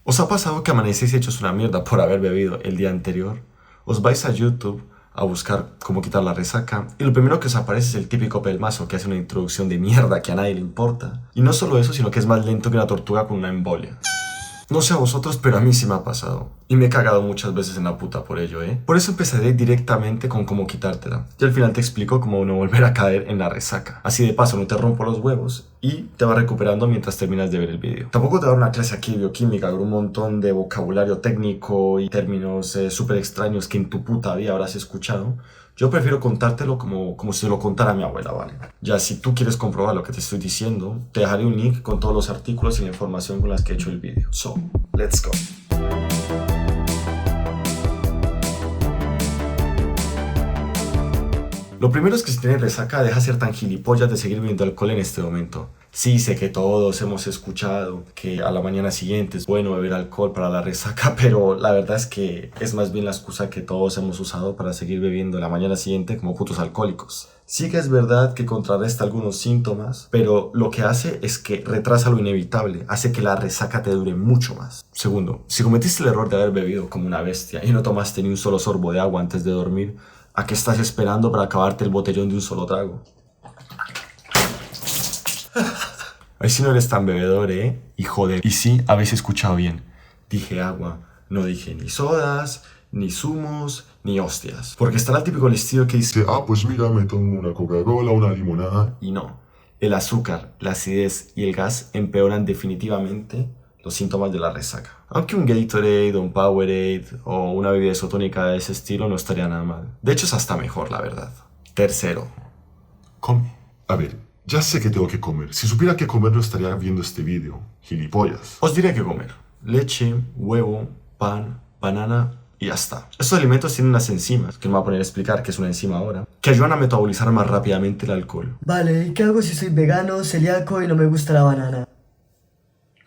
¿Os ha pasado que amanecéis hechos una mierda por haber bebido el día anterior? Os vais a YouTube a buscar cómo quitar la resaca y lo primero que os aparece es el típico pelmazo que hace una introducción de mierda que a nadie le importa. Y no solo eso, sino que es más lento que una tortuga con una embolia. No sé a vosotros, pero a mí sí me ha pasado. Y me he cagado muchas veces en la puta por ello, ¿eh? Por eso empezaré directamente con cómo quitártela. Y al final te explico cómo no volver a caer en la resaca. Así de paso no te rompo los huevos y te vas recuperando mientras terminas de ver el vídeo. Tampoco te voy a dar una clase aquí de bioquímica con un montón de vocabulario técnico y términos súper extraños que en tu puta vida habrás escuchado. Yo prefiero contártelo como si lo contara mi abuela, ¿vale? Ya si tú quieres comprobar lo que te estoy diciendo, te dejaré un link con todos los artículos y la información con las que he hecho el vídeo. So, let's go. Lo primero es que si tienes resaca, deja ser tan gilipollas de seguir bebiendo alcohol en este momento. Sí, sé que todos hemos escuchado que a la mañana siguiente es bueno beber alcohol para la resaca, pero la verdad es que es más bien la excusa que todos hemos usado para seguir bebiendo la mañana siguiente como putos alcohólicos. Sí que es verdad que contrarresta algunos síntomas, pero lo que hace es que retrasa lo inevitable, hace que la resaca te dure mucho más. Segundo, si cometiste el error de haber bebido como una bestia y no tomaste ni un solo sorbo de agua antes de dormir, ¿a qué estás esperando para acabarte el botellón de un solo trago? Ahí sí no eres tan bebedor, ¿eh? Y joder. Y sí, habéis escuchado bien. Dije agua, no dije ni sodas, ni zumos, ni hostias. Porque estará el típico listillo que dice, Pues mira, me tomo una Coca-Cola, una limonada. y no. El azúcar, la acidez y el gas empeoran definitivamente los síntomas de la resaca. Aunque un Gatorade, un Powerade o una bebida isotónica de ese estilo no estaría nada mal. De hecho es hasta mejor, la verdad. Tercero, come. A ver, ya sé que tengo que comer. Si supiera qué comer no estaría viendo este vídeo. Gilipollas. Os diré qué comer. Leche, huevo, pan, banana y ya está. Estos alimentos tienen unas enzimas, que no me voy a poner a explicar qué es una enzima ahora, que ayudan a metabolizar más rápidamente el alcohol. Vale, ¿y qué hago si soy vegano, celíaco y no me gusta la banana?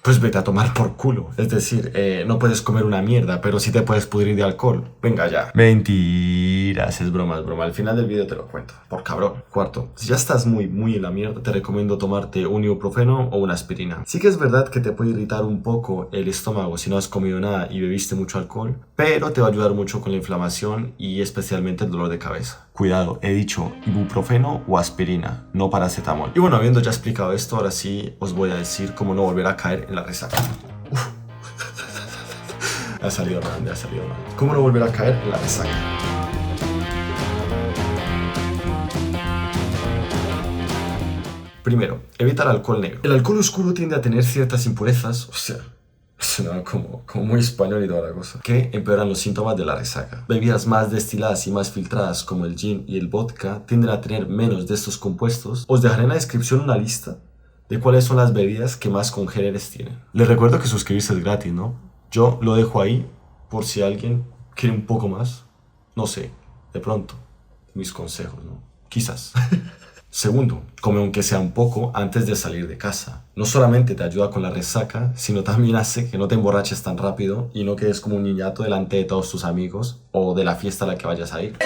Pues vete a tomar por culo. Es decir, no puedes comer una mierda, pero sí te puedes pudrir de alcohol. Venga ya. Mentiras, es broma, es broma. Al final del vídeo te lo cuento. Por cabrón. Cuarto, si ya estás muy en la mierda, te recomiendo tomarte un ibuprofeno o una aspirina. Sí que es verdad que te puede irritar un poco el estómago si no has comido nada y bebiste mucho alcohol, pero te va a ayudar mucho con la inflamación y especialmente el dolor de cabeza. Cuidado, he dicho ibuprofeno o aspirina, no paracetamol. Y bueno, habiendo ya explicado esto, ahora sí os voy a decir cómo no volver a caer en la resaca. Uf. Ha salido grande, ha salido grande. ¿Cómo no volver a caer en la resaca? Primero, evita el alcohol negro. El alcohol oscuro tiende a tener ciertas impurezas, o sea, suena como muy español y toda la cosa, que empeoran los síntomas de la resaca. Bebidas más destiladas y más filtradas como el gin y el vodka tienden a tener menos de estos compuestos. Os dejaré en la descripción una lista de cuáles son las bebidas que más congéneres tienen. Les recuerdo que suscribirse es gratis, ¿no? Yo lo dejo ahí por si alguien quiere un poco más. No sé, de pronto, mis consejos, ¿no? Quizás. Segundo, come aunque sea un poco antes de salir de casa. No solamente te ayuda con la resaca, sino también hace que no te emborraches tan rápido y no quedes como un niñato delante de todos tus amigos o de la fiesta a la que vayas a ir.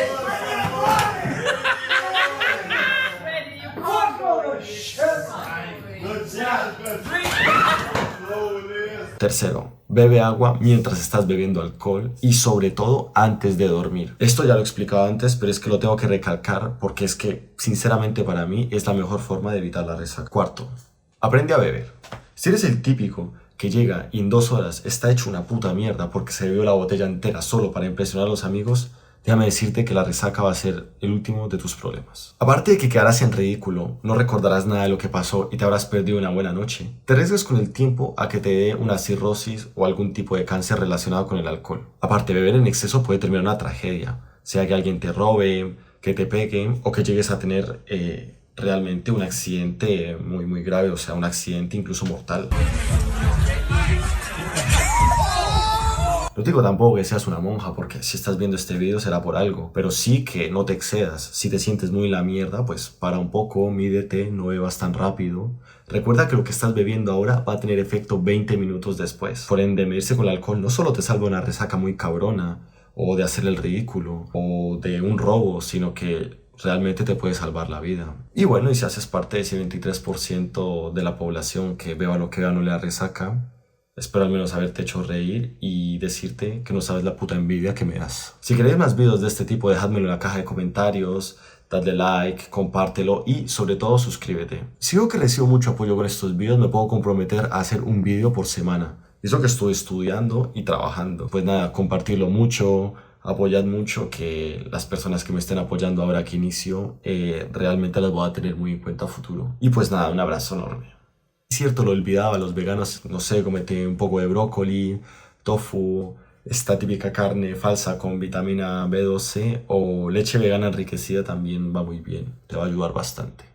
Tercero, bebe agua mientras estás bebiendo alcohol y sobre todo antes de dormir. Esto ya lo he explicado antes, pero es que lo tengo que recalcar porque es que, sinceramente para mí, es la mejor forma de evitar la resaca. Cuarto, aprende a beber. Si eres el típico que llega y en 2 horas está hecho una puta mierda porque se bebió la botella entera solo para impresionar a los amigos, déjame decirte que la resaca va a ser el último de tus problemas. Aparte de que quedarás en ridículo, no recordarás nada de lo que pasó y te habrás perdido una buena noche, te arriesgas con el tiempo a que te dé una cirrosis o algún tipo de cáncer relacionado con el alcohol. Aparte, beber en exceso puede terminar en una tragedia, sea que alguien te robe, que te pegue o que llegues a tener realmente un accidente muy grave, o sea, un accidente incluso mortal. No digo tampoco que seas una monja, porque si estás viendo este vídeo será por algo, pero sí que no te excedas. Si te sientes muy en la mierda, pues para un poco, mídete, no bebas tan rápido. Recuerda que lo que estás bebiendo ahora va a tener efecto 20 minutos después. Por ende, medirse con el alcohol no solo te salva una resaca muy cabrona, o de hacer el ridículo, o de un robo, sino que realmente te puede salvar la vida. Y bueno, y si haces parte de ese 23% de la población que beba lo que beba no le da resaca, Espero al menos haberte hecho reír y decirte que no sabes la puta envidia que me das. Si queréis más videos de este tipo, dejádmelo en la caja de comentarios, dadle like, compártelo y sobre todo suscríbete. Si veo que recibo mucho apoyo con estos videos, me puedo comprometer a hacer un video por semana. Eso que estoy estudiando y trabajando. Pues nada, compartirlo mucho, apoyad mucho, que las personas que me estén apoyando ahora que inicio, realmente las voy a tener muy en cuenta a futuro. Y pues nada, un abrazo enorme. Es cierto, lo olvidaba, los veganos, no sé, comete un poco de brócoli, tofu, esta típica carne falsa con vitamina B12 o leche vegana enriquecida también va muy bien, te va a ayudar bastante.